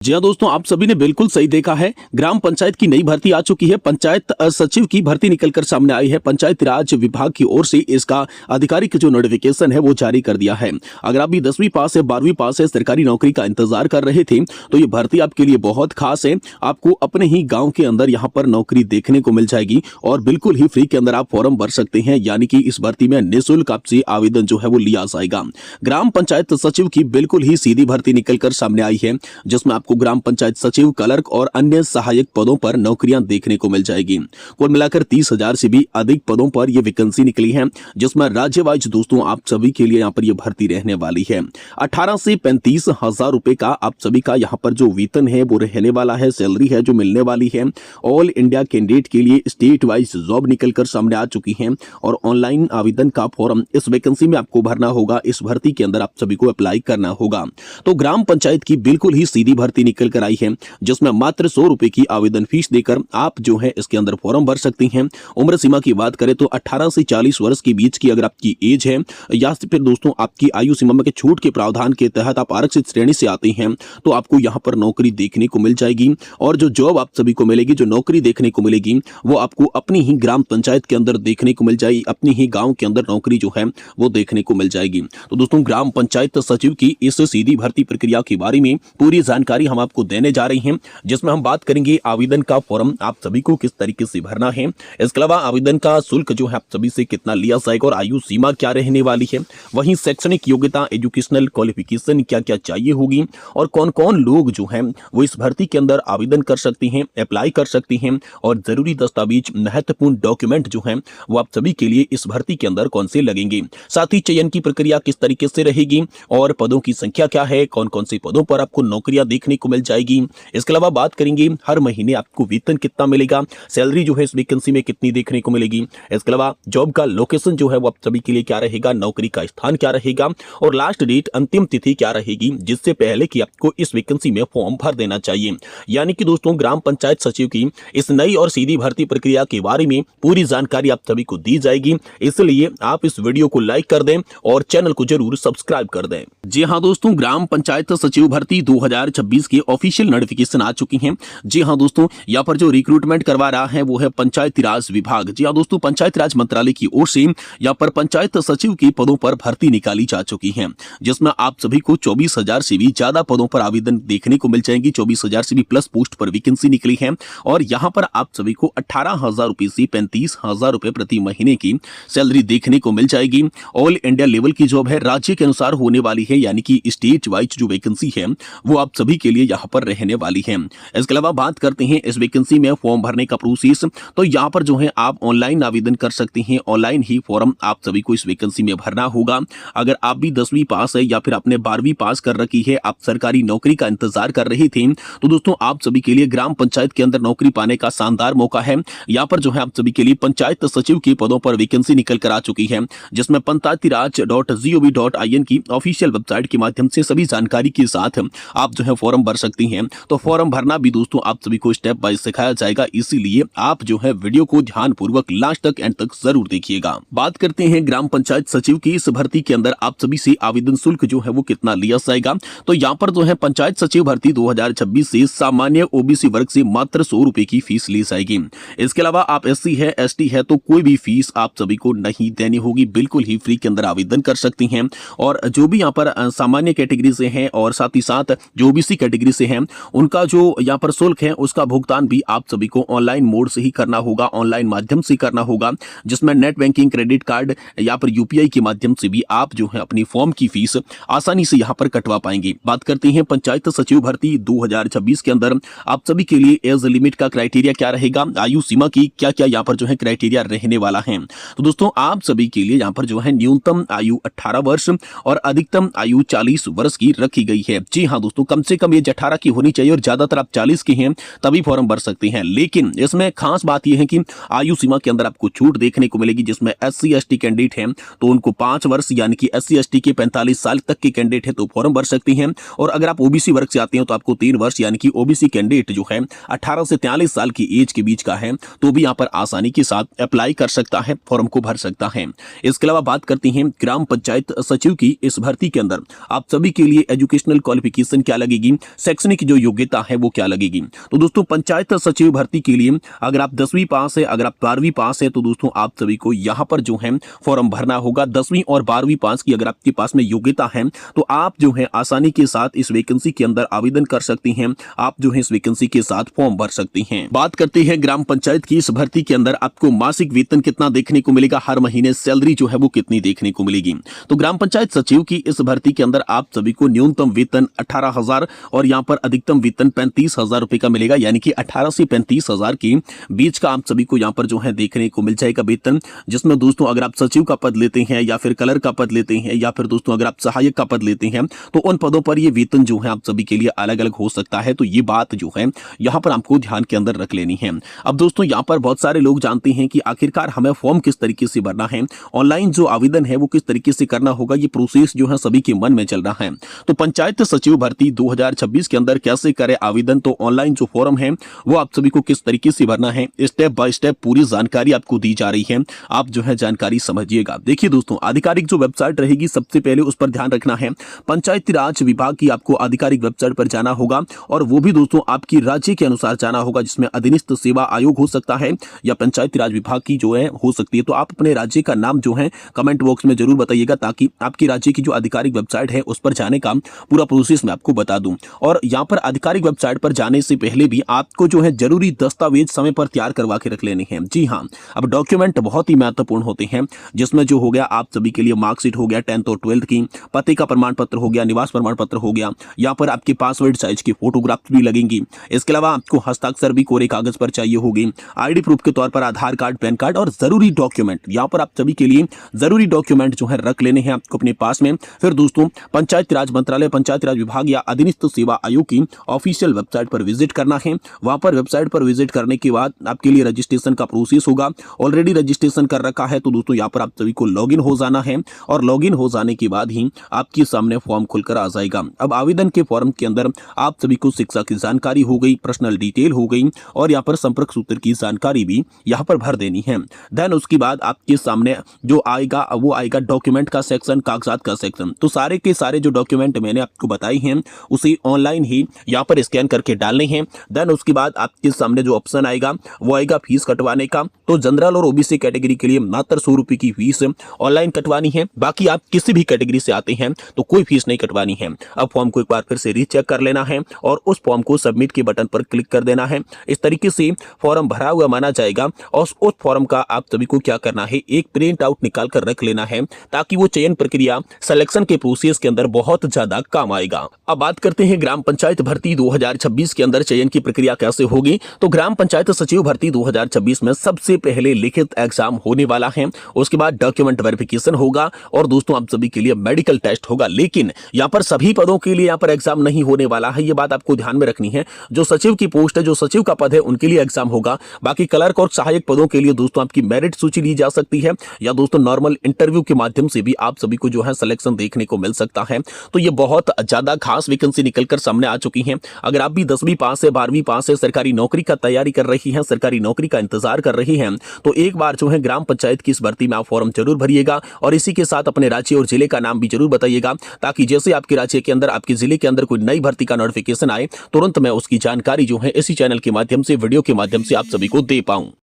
जी हाँ दोस्तों, आप सभी ने बिल्कुल सही देखा है। ग्राम पंचायत की नई भर्ती आ चुकी है। पंचायत सचिव की भर्ती निकलकर सामने आई है। पंचायती राज विभाग की ओर से इसका आधिकारिक जो नोटिफिकेशन है वो जारी कर दिया है। अगर आप भी 10वीं पास है, 12वीं पास है, सरकारी नौकरी का इंतजार कर रहे थे तो ये भर्ती आपके लिए बहुत खास है। आपको अपने ही गाँव के अंदर यहाँ पर नौकरी देखने को मिल जाएगी और बिल्कुल ही फ्री के अंदर आप फॉर्म भर सकते हैं। यानी कि इस भर्ती में निःशुल्क आपसे आवेदन जो है वो लिया जाएगा। ग्राम पंचायत सचिव की बिल्कुल ही सीधी भर्ती निकलकर सामने आई है, जिसमें आपको ग्राम पंचायत सचिव, क्लर्क और अन्य सहायक पदों पर नौकरियां देखने को मिल जाएगी। कुल मिलाकर 30,000 से भी अधिक पदों पर यह वैकेंसी निकली है, जिसमें राज्य वाइज दोस्तों आप सभी के लिए यहां पर यह भर्ती रहने वाली है। 18 से 35,000 रुपए का आप सभी का यहां पर जो वेतन है वो रहने वाला है, सैलरी है जो मिलने वाली है। ऑल इंडिया कैंडिडेट के लिए स्टेट वाइज जॉब निकलकर सामने आ चुकी है और ऑनलाइन आवेदन का फॉर्म इस वैकेंसी में आपको भरना होगा। इस भर्ती के अंदर आप सभी को अप्लाई करना होगा। तो ग्राम पंचायत की बिल्कुल ही सीधी भर्ती निकल कर आई है, जिसमें मात्र 100 रुपए की आवेदन फीस देकर आप जो है इसके अंदर फॉर्म भर सकती हैं। उम्र सीमा की बात करें तो 18 से 40 वर्ष के बीच की अगर आपकी एज है या फिर दोस्तों आपकी आयु सीमा में छूट के प्रावधान के तहत आप आरक्षित श्रेणी से आते हैं तो आपको यहां पर नौकरी देखने को मिल जाएगी। और जो जॉब आप सभी को मिलेगी, जो नौकरी देखने को मिलेगी, वो आपको अपनी ही ग्राम पंचायत के अंदर देखने को मिल जाएगी। अपनी ही गांव के अंदर नौकरी जो है वो देखने को मिल जाएगी। तो दोस्तों, ग्राम पंचायत सचिव की इस सीधी भर्ती प्रक्रिया के बारे में पूरी जानकारी हम आपको देने जा रही हैं, जिसमें हम बात करेंगे आवेदन का फॉर्म आप सभी को किस तरीके से भरना है। इसके अलावा आवेदन का शुल्क जो है आप सभी से कितना लिया जाएगा और आयु सीमा क्या रहने वाली है। वहीं शैक्षणिक योग्यता, एजुकेशनल क्वालिफिकेशन क्या क्या चाहिए होगी और कौन कौन लोग जो हैं वो इस भर्ती के अंदर आवेदन कर सकती हैं, अप्लाई कर सकती हैं और जरूरी दस्तावेज, महत्वपूर्ण डॉक्यूमेंट जो हैं वो आप सभी के लिए इस भर्ती के अंदर कौन से लगेंगे। साथ ही चयन की प्रक्रिया किस तरीके से रहेगी और पदों की संख्या क्या है, कौन कौन से पदों पर आपको नौकरियां देखने को मिल जाएगी। इसके अलावा बात करेंगे हर महीने आपको वेतन कितना मिलेगा, सैलरी जो है इस वैकेंसी में कितनी देखने को मिलेगी। इसके अलावा जॉब का लोकेशन जो है वो आप सभी के लिए क्या रहेगा, नौकरी का स्थान क्या रहेगा और लास्ट डेट, अंतिम तिथि क्या रहेगी, जिससे पहले कि आपको इस वैकेंसी में फॉर्म भर देना चाहिए। यानी कि दोस्तों, ग्राम पंचायत सचिव की इस नई और सीधी भर्ती प्रक्रिया के बारे में पूरी जानकारी आप सभी को दी जाएगी। इसलिए आप इस वीडियो को लाइक कर दें और चैनल को जरूर सब्सक्राइब कर दें। जी हाँ दोस्तों, ग्राम पंचायत सचिव भर्ती 2026 की ऑफिशियल नोटिफिकेशन आ चुकी है। जी हाँ दोस्तों, यहाँ पर जो रिक्रूटमेंट करवा रहा है वो है पंचायती राज विभाग। जी हाँ दोस्तों, पंचायती राज मंत्रालय की ओर से यहाँ पर पंचायत सचिव के पदों पर भर्ती निकाली जा चुकी है, जिसमें आप सभी को 24,000 से भी ज्यादा पदों पर आवेदन देखने को मिल जाएंगी। 24,000 से भी प्लस पोस्ट पर वैकेंसी निकली है और यहाँ पर आप सभी को 18,000 रुपए से 35,000 रुपए प्रति महीने की सैलरी देखने को मिल जाएगी। ऑल इंडिया लेवल की जॉब है, राज्य के अनुसार होने वाली है, यानी कि स्टेट वाइज जो वैकेंसी है वो आप सभी के लिए यहाँ पर रहने वाली है। इसके अलावा बात करते हैं इस वैकेंसी में फॉर्म भरने का प्रोसेस। तो यहाँ पर जो है आप ऑनलाइन आवेदन कर सकते हैं। ऑनलाइन ही फॉर्म आप सभी को इस वैकेंसी में भरना होगा। अगर आप भी 10वीं पास है या फिर आपने 12वीं पास कर रखी है, आप सरकारी नौकरी का इंतजार कर रहे थे, तो दोस्तों आप सभी के लिए ग्राम पंचायत के अंदर नौकरी पाने का शानदार मौका है। यहाँ पर जो है आप सभी के लिए पंचायत सचिव के पदों पर वैकेंसी निकल कर आ चुकी है, जिसमें पंचायतीराज.gov.in की ऑफिशियल वेबसाइट के माध्यम से सभी जानकारी के साथ आप जो है फॉर्म भर सकती हैं। तो फॉर्म भरना भी दोस्तों आप सभी को स्टेप बाय सिखाया जाएगा, इसीलिए आप जो है वीडियो को ध्यानपूर्वक लास्ट तक, एंड तक जरूर देखिएगा। बात करते हैं ग्राम पंचायत सचिव की इस भर्ती के अंदर आप सभी से आवेदन शुल्क जो है वो कितना लिया जाएगा। तो यहाँ पर जो है पंचायत सचिव भर्ती 2026 से सामान्य ओबीसी वर्ग से मात्र 100 रुपए की फीस ली जाएगी। इसके अलावा आप SC है, ST है तो कोई भी फीस आप सभी को नहीं देनी होगी, बिल्कुल ही फ्री के अंदर आवेदन कर सकती हैं। और जो भी यहाँ पर सामान्य कैटेगरी से हैं और साथ ही साथ जो ओबीसी कैटेगरी से हैं, उनका जो यहाँ पर शुल्क है उसका भुगतान भी आप सभी को ऑनलाइन मोड से ही करना होगा, ऑनलाइन माध्यम से करना होगा, जिसमें नेट बैंकिंग, क्रेडिट कार्ड या फिर UPI के माध्यम से भी आप जो है अपनी फॉर्म की फीस आसानी से यहाँ पर कटवा पाएंगे। बात करते हैं पंचायत सचिव भर्ती 2026 के अंदर आप सभी के लिए एज लिमिट का क्राइटेरिया क्या रहेगा, आयु सीमा की क्या क्या यहाँ पर जो है क्राइटेरिया रहने वाला है। तो दोस्तों आप सभी के लिए यहाँ पर जो है न्यूनतम आयु 18 वर्ष और अधिकतम आयु 40 वर्ष की रखी गई है। जी हाँ दोस्तों, कम से कम ये 18 की होनी चाहिए और ज्यादातर आप 40 के हैं तभी फॉर्म भर सकते हैं। लेकिन इसमें खास बात यह है कि आयु सीमा के अंदर आपको छूट देखने को मिलेगी, जिसमें SC ST कैंडिडेट हैं तो उनको 5 वर्ष, यानी कि SC ST के 45 साल तक के कैंडिडेट है तो फॉर्म भर सकती हैं। और अगर आप ओबीसी वर्ग से आते हैं तो आपको 3 वर्ष, यानी कि ओबीसी कैंडिडेट जो है 18 से 43 साल की एज के बीच का है तो भी यहाँ पर आसानी के साथ अप्लाई कर सकता है, फॉर्म को भर सकता है। इसके अलावा बात करते हैं ग्राम पंचायत सचिव की इस भर्ती के अंदर आप सभी के लिए एजुकेशनल क्वालिफिकेशन क्या लगेगी, शैक्षणिक जो योग्यता है वो क्या लगेगी। तो दोस्तों पंचायत सचिव भर्ती के लिए अगर आप 10वीं पास है, अगर आप 12वीं पास है, तो दोस्तों आप सभी को यहाँ पर जो है फॉर्म भरना होगा। 10वीं और 12वीं पास की अगर आपके पास में योग्यता है तो आप जो है आसानी के साथ इस वैकेंसी के अंदर आवेदन कर सकती हैं। आप जो है इस वैकेंसी के साथ फॉर्म भर सकती हैं। बात करते हैं ग्राम पंचायत की इस भर्ती के अंदर आपको मासिक वेतन कितना देखने को मिलेगा, हर महीने सैलरी जो है वो कितनी देखने को मिलेगी। तो ग्राम पंचायत सचिव की इस भर्ती के अंदर आप सभी को न्यूनतम वेतन 18,000 और यहाँ पर अधिकतम वेतन 35,000 रुपए का मिलेगा, यानी कि 18 से 35,000 के बीच का आप सभी को यहाँ पर जो है देखने को मिल जाएगा वेतन। जिसमें दोस्तों अगर आप सचिव का पद लेते हैं या फिर कलर का पद लेते हैं या फिर दोस्तों अगर आप सहायक का पद लेते हैं तो उन पदों पर ये वेतन जो है आप सभी के लिए अलग अलग हो सकता है। तो ये बात जो है यहाँ पर आपको ध्यान के अंदर रख लेनी है। अब दोस्तों यहाँ पर बहुत सारे लोग जानते हैं कि आखिरकार हमें फॉर्म किस तरीके से भरना है, ऑनलाइन जो आवेदन है वो किस तरीके से करना होगा, ये प्रोसेस जो है सभी के मन में चल रहा है। तो पंचायत सचिव भर्ती 2026 के अंदर कैसे करें आवेदन, तो ऑनलाइन जो फॉर्म है वो आप सभी को किस तरीके से भरना है, स्टेप बाय स्टेप पूरी जानकारी आपको दी जा रही है। आप जो है जानकारी समझिएगा। देखिए दोस्तों आधिकारिक जो वेबसाइट रहेगी सबसे पहले उस पर ध्यान रखना है। पंचायती राज विभाग की आपको आधिकारिक वेबसाइट पर जाना होगा और वो भी दोस्तों आपकी राज्य के अनुसार जाना होगा, जिसमें अधीनस्थ सेवा आयोग हो सकता है या पंचायती राज विभाग की जो है हो सकती है। तो आप अपने राज्य का नाम जो है कमेंट बॉक्स में जरूर बताइएगा ताकि आपकी राज्य की जो आधिकारिक वेबसाइट है उस पर जाने का पूरा प्रोसेस मैं आपको बता दूं। और यहाँ पर आधिकारिक वेबसाइट पर जाने से पहले भी आपको जो है जरूरी दस्तावेज समय पर तैयार करवा के रख लेने हैं। जी हाँ, अब डॉक्यूमेंट बहुत ही महत्वपूर्ण होते हैं, जिसमें जो हो गया आप सभी के लिए मार्कशीट हो गया 10th और 12th की, पते का प्रमाण पत्र हो गया, निवास प्रमाण पत्र हो गया, यहाँ पर आपके पासवर्ड साइज की फोटोग्राफ भी लगेंगी। इसके अलावा आपको हस्ताक्षर भी कोरे कागज पर चाहिए होगी। आईडी प्रूफ के तौर पर आधार कार्ड, पैन कार्ड और जरूरी डॉक्यूमेंट, यहाँ पर आप सभी के लिए जरूरी डॉक्यूमेंट जो है रख लेने हैं आपको अपने पास में। फिर दोस्तों पंचायती राज मंत्रालय, पंचायती राज विभाग या अधीनस्थ सेवा आयोग की ऑफिशियल वेबसाइट पर विजिट करना है। वहां पर वेबसाइट पर विजिट करने के बाद आपके लिए रजिस्ट्रेशन का प्रोसेस होगा। ऑलरेडी रजिस्ट्रेशन कर रखा है तो दोस्तों यहाँ पर आप सभी को लॉगिन हो जाना है और लॉगिन हो जाने के बाद ही आपके सामने फॉर्म खुलकर आ जाएगा। अब आवेदन के फॉर्म के अंदर आप सभी को शिक्षा की जानकारी हो गई, पर्सनल डिटेल हो गई और यहाँ पर संपर्क सूत्र की जानकारी भी यहाँ पर भर देनी है। देन उसके बाद आपके सामने जो आएगा वो आएगा डॉक्यूमेंट का सेक्शन, कागजात का सेक्शन। तो सारे के सारे जो डॉक्यूमेंट मैंने आपको बताई हैं उसे ऑनलाइन ही यहाँ पर स्कैन करके डालने हैं। देन उसके बाद आपके सामने जो ऑप्शन आएगा वो आएगा फीस कटवाने का। तो जनरल और ओबीसी कैटेगरी के लिए मात्र 100 रुपए की फीस ऑनलाइन कटवानी है। बाकी आप किसी भी कैटेगरी से आते हैं तो कोई फीस नहीं कटवानी है। अब फॉर्म को एक बार फिर से रीचेक कर लेना है और उस फॉर्म को सबमिट के बटन पर क्लिक कर देना है। इस तरीके से फॉर्म भरा हुआ माना जाएगा और उस फॉर्म का आप सभी को क्या करना है, एक प्रिंट आउट निकाल कर रख लेना है ताकि वो चयन प्रक्रिया सिलेक्शन के प्रोसेस के अंदर बहुत ज्यादा काम आएगा। अब बात करते हैं ग्राम पंचायत भर्ती 2026 के अंदर चयन की प्रक्रिया कैसे होगी। तो ग्राम पंचायत सचिव भर्ती 2026 में सबसे पहले लिखित एग्जाम होने वाला है, उसके बाद डॉक्यूमेंट वेरिफिकेशन होगा और दोस्तों आप सभी के लिए मेडिकल टेस्ट होगा। लेकिन यहाँ पर सभी पदों के लिए यहाँ पर एग्जाम नहीं होने वाला है, ये बात आपको ध्यान में रखनी है। जो सचिव की पोस्ट है, जो सचिव का पद है, उनके लिए एग्जाम होगा। बाकी क्लर्क और सहायक पदों के लिए दोस्तों आपकी मेरिट सूची ली जा सकती है या दोस्तों नॉर्मल इंटरव्यू के माध्यम से भी आप सभी को जो है सिलेक्शन देखने को मिल सकता है। तो ये बहुत ज्यादा खास वैकेंसी निकलकर सामने आ चुकी है। अगर आप भी 10वीं पास है, 12वीं पास है, सरकारी नौकरी का तैयारी कर रही हैं, सरकारी नौकरी का इंतजार कर रही हैं, तो एक बार जो है ग्राम पंचायत की इस भर्ती में आप फॉर्म जरूर भरिएगा और इसी के साथ अपने राज्य और जिले का नाम भी जरूर बताइएगा ताकि जैसे आपके राज्य के अंदर, आपके जिले के अंदर कोई नई भर्ती का नोटिफिकेशन आए तुरंत मैं उसकी जानकारी जो है इसी चैनल के माध्यम से, वीडियो के माध्यम से आप सभी को दे पाऊं।